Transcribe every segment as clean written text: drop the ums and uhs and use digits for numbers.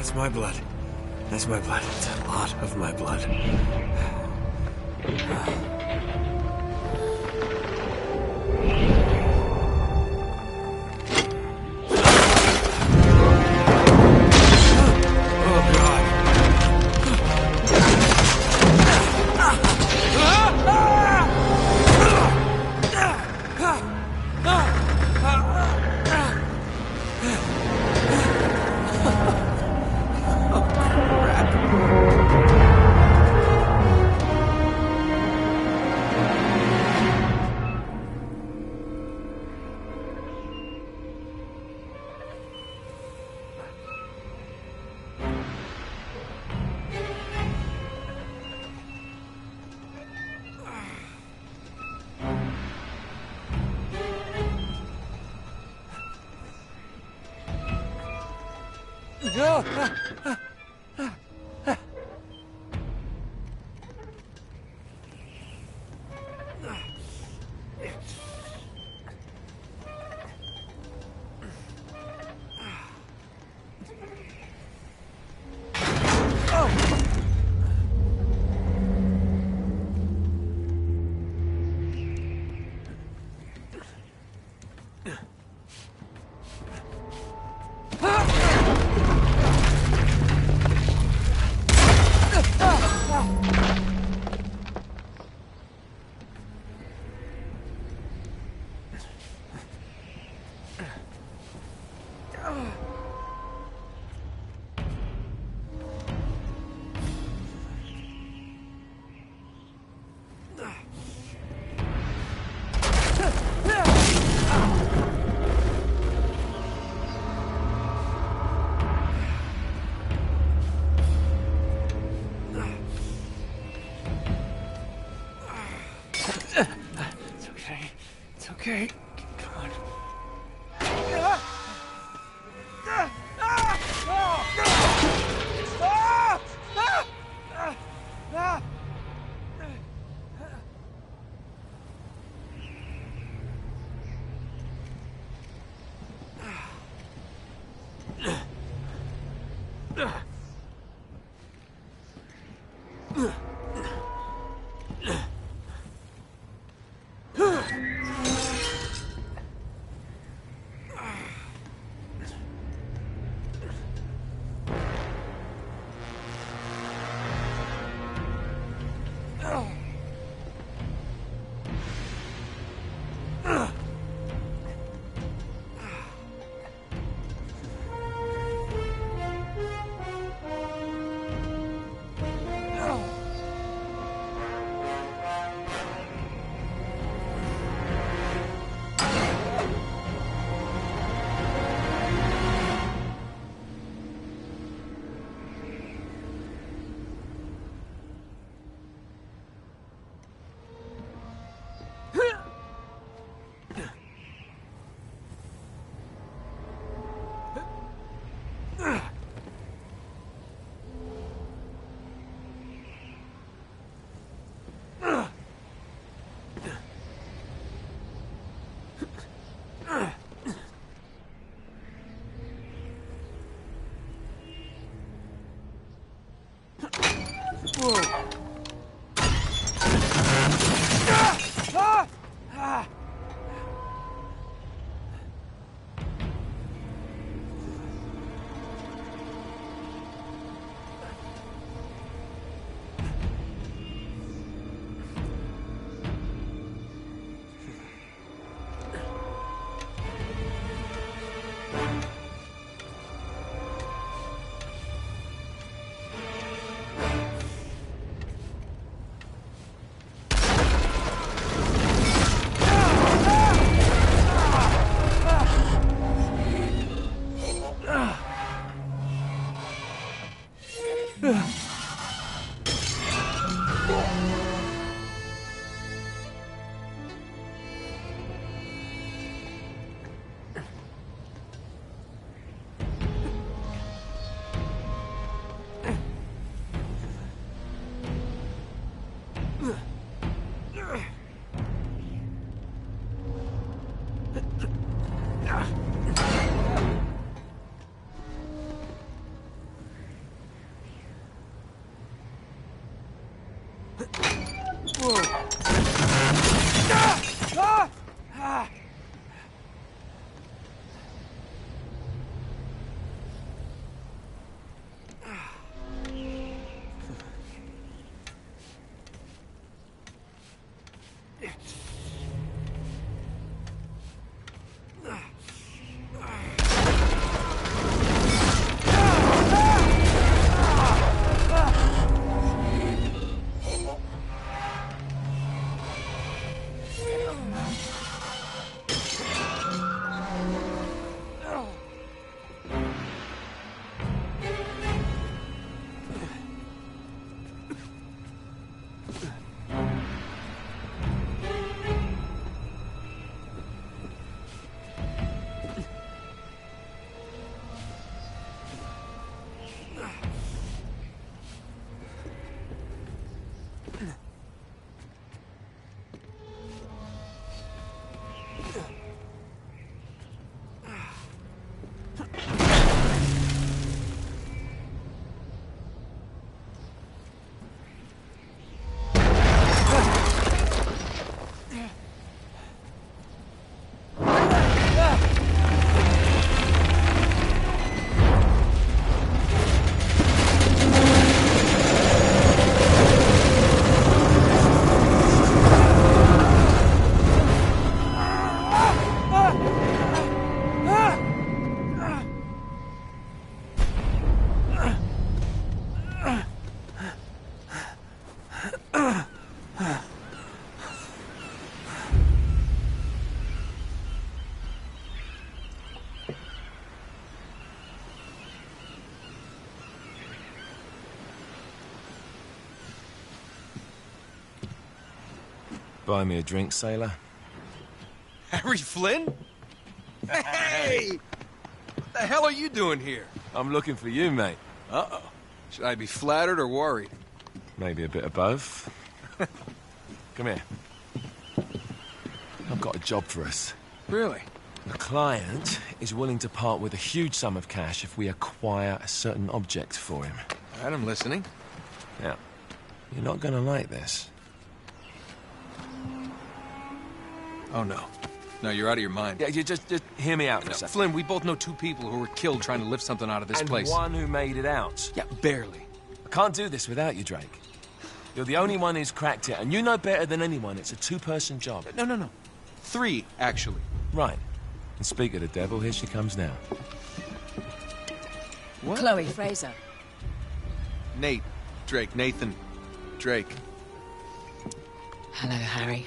That's my blood. That's my blood. It's a lot of my blood. No! Okay, come on. Buy me a drink, sailor? Harry Flynn? Hey! What the hell are you doing here? I'm looking for you, mate. Uh-oh. Should I be flattered or worried? Maybe a bit of both. Come here. I've got a job for us. Really? The client is willing to part with a huge sum of cash if we acquire a certain object for him. All right, I'm listening. Now, you're not gonna like this. Oh, no. No, you're out of your mind. Yeah, you just hear me out for a No, second. Flynn, we both know two people who were killed trying to lift something out of this place. And one who made it out. Yeah, barely. I can't do this without you, Drake. You're the only one who's cracked it, and you know better than anyone it's a two-person job. No. 3, actually. Right. And speak of the devil, here she comes now. What? Chloe Fraser. Nate. Drake. Nathan. Drake. Hello, Harry.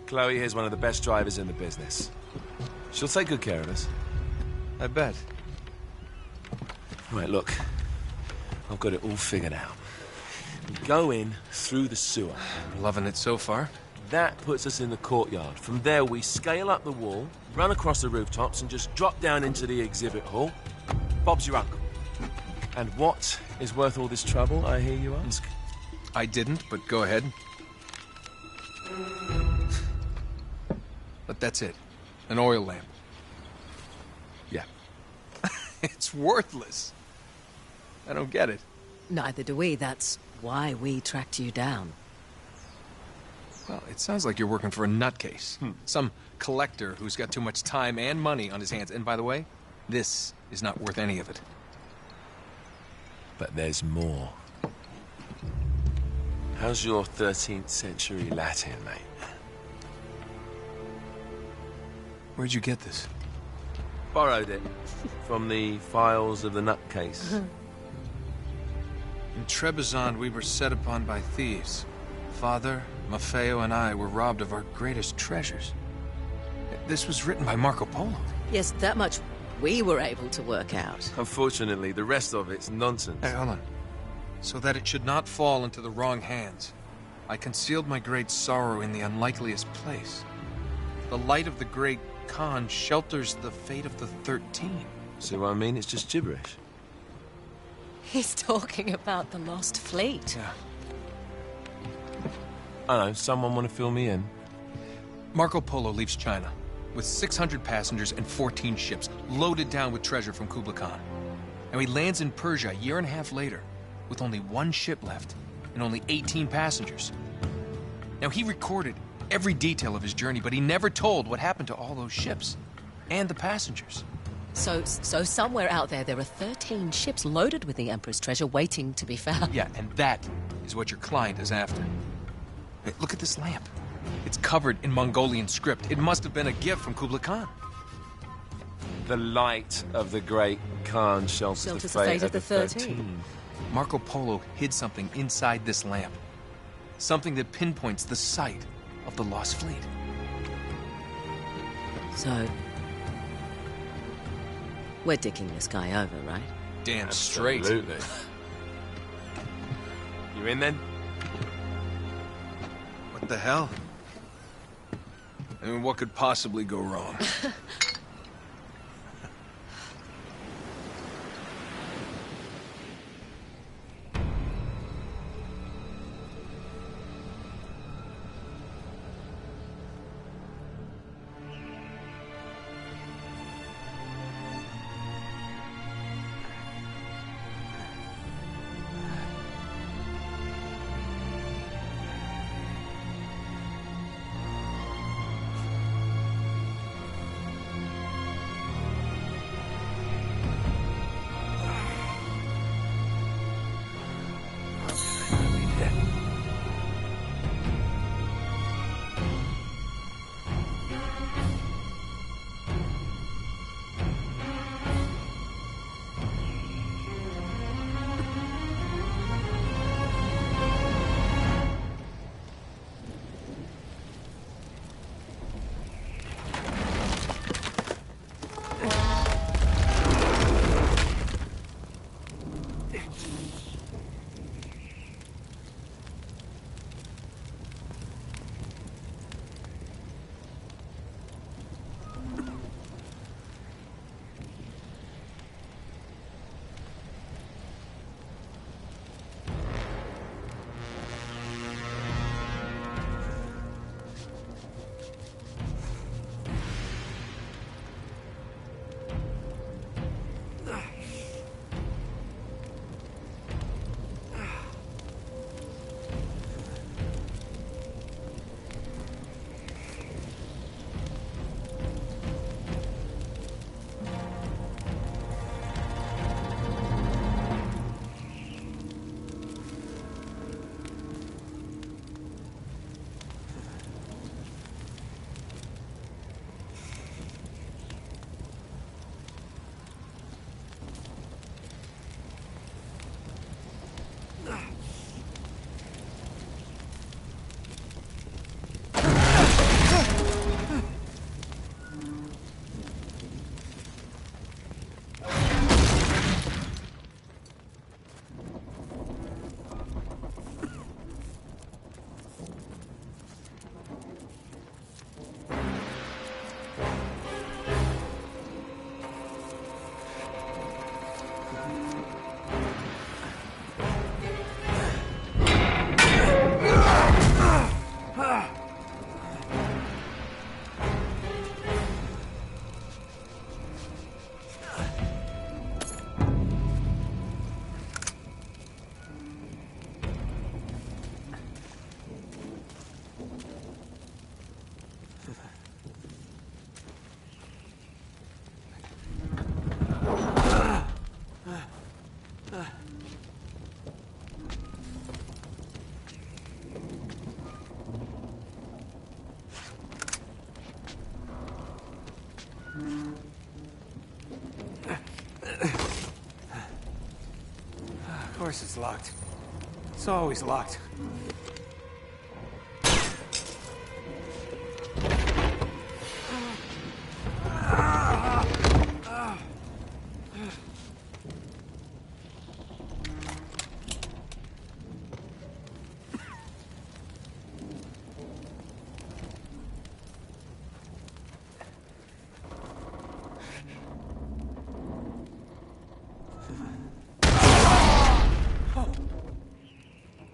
Chloe here's one of the best drivers in the business. She'll take good care of us. I bet. Right, look. I've got it all figured out. We go in through the sewer. Loving it so far. That puts us in the courtyard. From there, we scale up the wall, run across the rooftops, and just drop down into the exhibit hall. Bob's your uncle. And what is worth all this trouble, I hear you ask? I didn't, but go ahead. But that's it. An oil lamp. Yeah. It's worthless. I don't get it. Neither do we. That's why we tracked you down. Well, it sounds like you're working for a nutcase. Some collector who's got too much time and money on his hands. And by the way, this is not worth any of it. But there's more. How's your 13th century Latin, mate? Where'd you get this? Borrowed it from the files of the nutcase. In Trebizond, we were set upon by thieves. Father, Maffeo, and I were robbed of our greatest treasures. This was written by Marco Polo. Yes, that much we were able to work out. Unfortunately, the rest of it's nonsense. Hey, hold on. So that it should not fall into the wrong hands, I concealed my great sorrow in the unlikeliest place. The light of the great Khan shelters the fate of the 13. See what I mean? It's just gibberish. He's talking about the Lost Fleet. Yeah. I know, someone want to fill me in? Marco Polo leaves China with 600 passengers and 14 ships, loaded down with treasure from Kublai Khan. And he lands in Persia a year and a half later, with only 1 ship left and only 18 passengers. Now, he recorded every detail of his journey, but he never told what happened to all those ships and the passengers. So somewhere out there are 13 ships loaded with the Emperor's treasure waiting to be found. Yeah, and that is what your client is after. Hey, look at this lamp. It's covered in Mongolian script. It must have been a gift from Kublai Khan. The light of the great Khan shelters the fate of the 13. Marco Polo hid something inside this lamp. Something that pinpoints the site of the Lost Fleet. So, we're dicking this guy over, right? Damn straight. Absolutely. You in then? What the hell? I mean, what could possibly go wrong? Of course it's locked. It's always locked.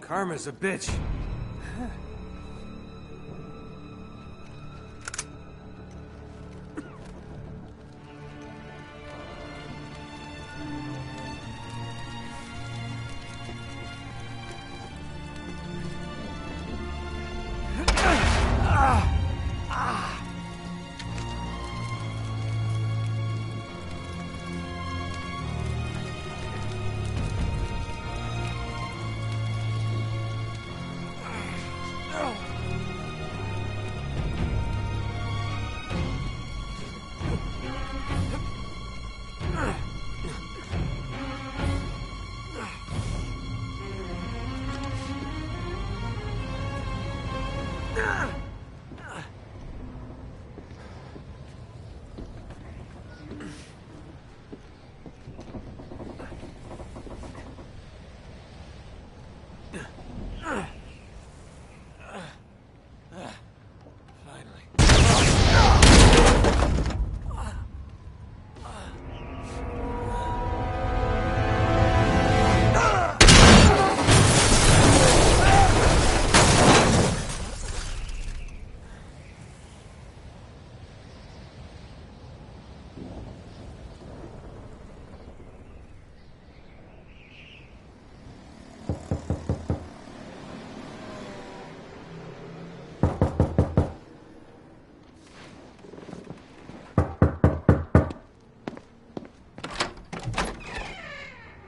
Karma's a bitch.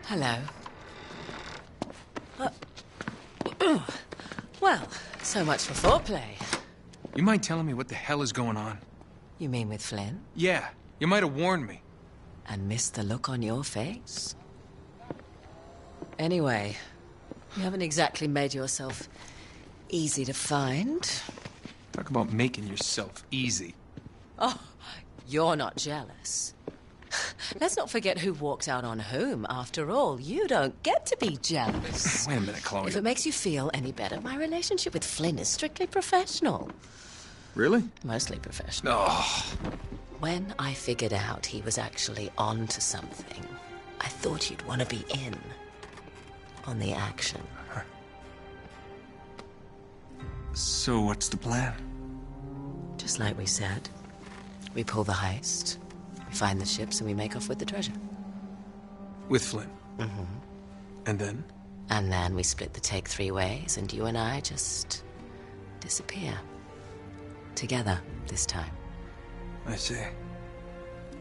Hello. Well, so much for foreplay. You mind telling me what the hell is going on? You mean with Flynn? Yeah, you might have warned me. And missed the look on your face? Anyway, you haven't exactly made yourself easy to find. Talk about making yourself easy. Oh, you're not jealous. Let's not forget who walked out on whom. After all, you don't get to be jealous. Wait a minute, Chloe. If it makes you feel any better, my relationship with Flynn is strictly professional. Really? Mostly professional. Oh. When I figured out he was actually on to something, I thought you'd want to be in on the action. So what's the plan? Just like we said, we pull the heist, we find the ships, and we make off with the treasure. With Flynn? Mm-hmm. And then? And then we split the take 3 ways, and you and I just disappear. Together, this time. I see.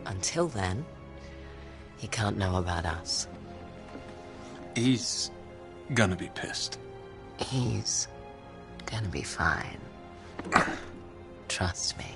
Until then, he can't know about us. He's gonna be pissed. He's gonna be fine. Trust me.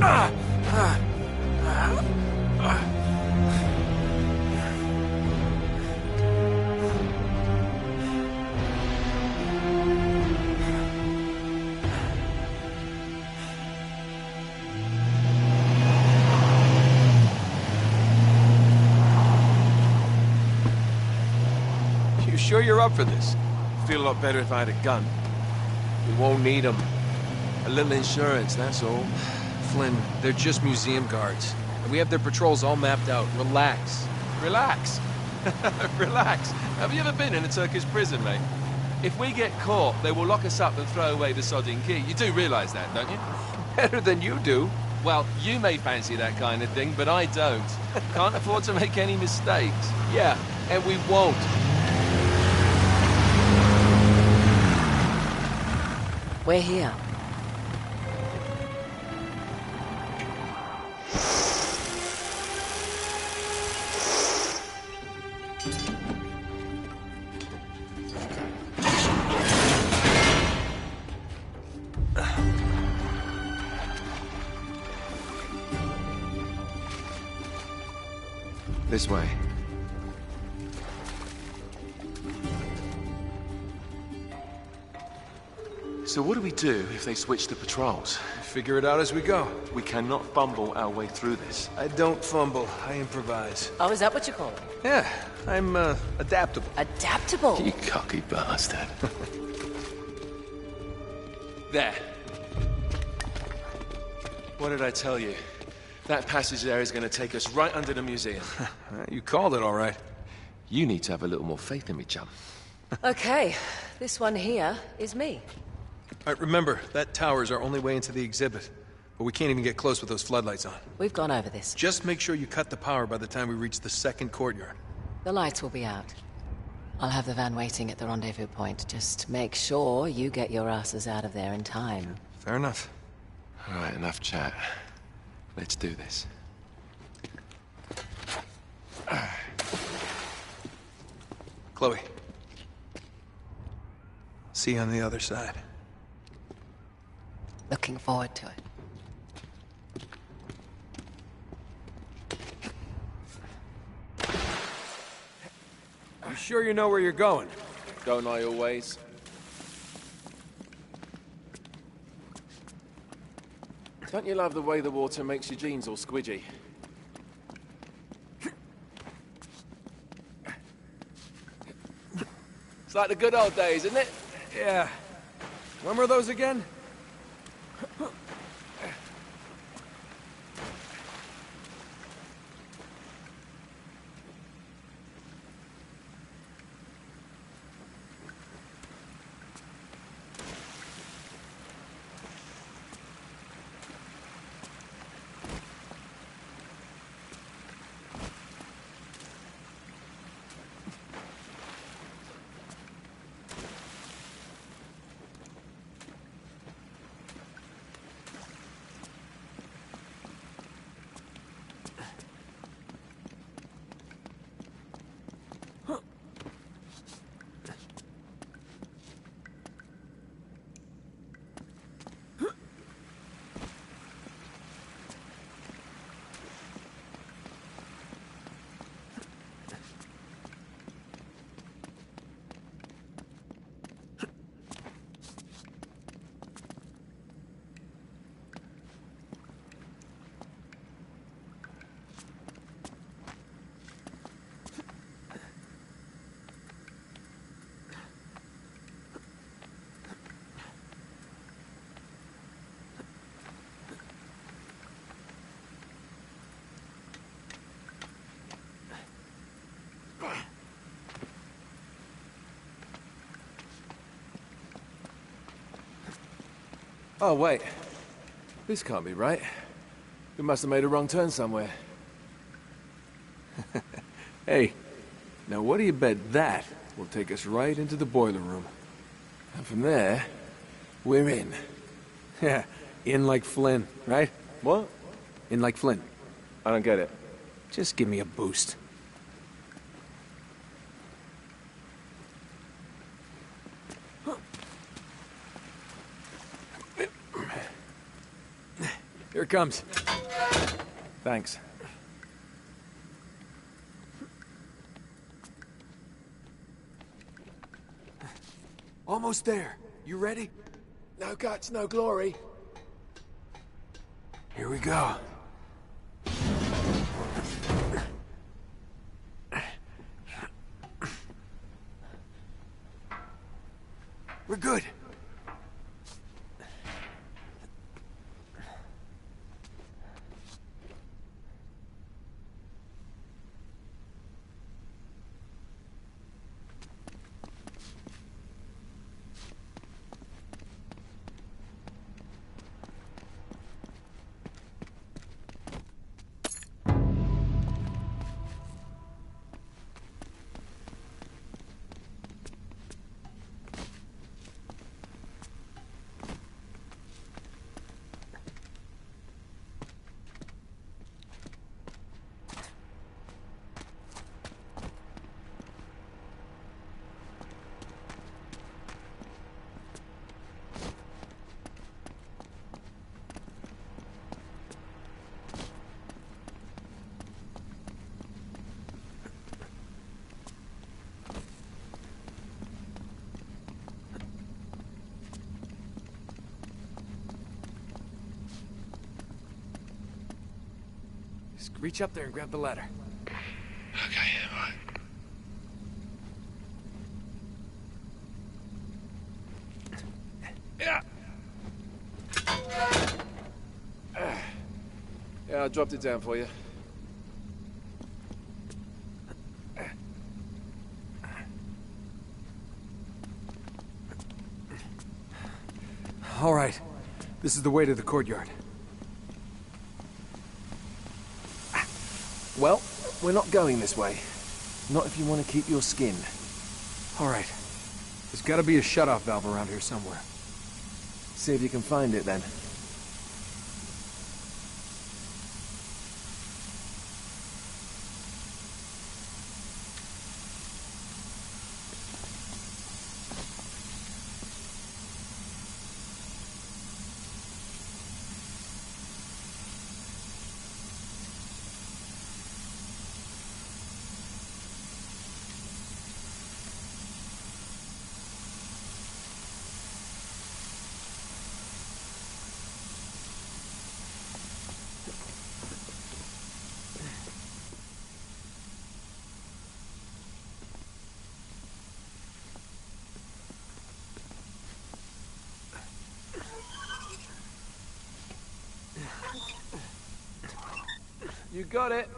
You sure you're up for this? Feel a lot better if I had a gun. We won't need them. A little insurance, that's all. Flynn, they're just museum guards. And we have their patrols all mapped out. Relax. Relax. Relax. Have you ever been in a Turkish prison, mate? If we get caught, they will lock us up and throw away the sodding key. You do realise that, don't you? Better than you do. Well, you may fancy that kind of thing, but I don't. Can't afford to make any mistakes. Yeah, and we won't. We're here. This way. So what do we do if they switch the patrols? Figure it out as we go. We cannot fumble our way through this. I don't fumble. I improvise. Oh, is that what you call it? Yeah, I'm, adaptable. Adaptable? You cocky bastard. There. What did I tell you? That passage there is going to take us right under the museum. You called it all right. You need to have a little more faith in me, chum. Okay, this one here is me. All right, remember, that tower is our only way into the exhibit. But we can't even get close with those floodlights on. We've gone over this. Just make sure you cut the power by the time we reach the second courtyard. The lights will be out. I'll have the van waiting at the rendezvous point. Just make sure you get your asses out of there in time. Fair enough. All right, enough chat. Let's do this. Chloe. See you on the other side. Looking forward to it. You sure you know where you're going? Don't I always? Don't you love the way the water makes your jeans all squidgy? It's like the good old days, isn't it? Yeah. When were those again? Oh, wait. This can't be right. We must have made a wrong turn somewhere. Hey, now what do you bet that will take us right into the boiler room? And from there, we're in. Yeah, in like Flynn, right? What? In like Flynn. I don't get it. Just give me a boost. Here it comes. Thanks. Almost there. You ready? No guts, no glory. Here we go. We're good. Just reach up there and grab the ladder. Okay, all right. Yeah. Yeah, I dropped it down for you. All right. This is the way to the courtyard. Well, we're not going this way. Not if you want to keep your skin. All right. There's got to be a shut-off valve around here somewhere. See if you can find it then. You got it.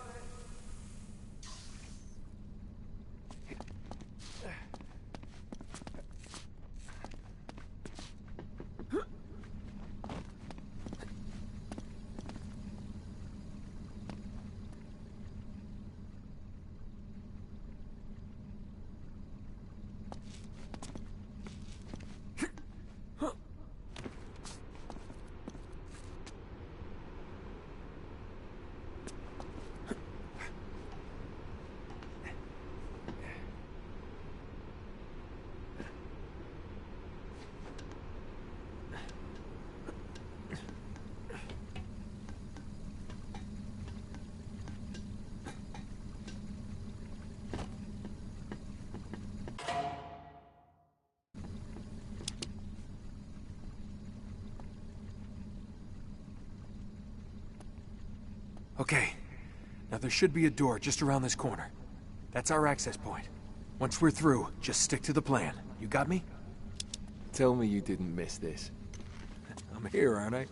Okay. Now there should be a door just around this corner. That's our access point. Once we're through, just stick to the plan. You got me? Tell me you didn't miss this. I'm here, aren't I?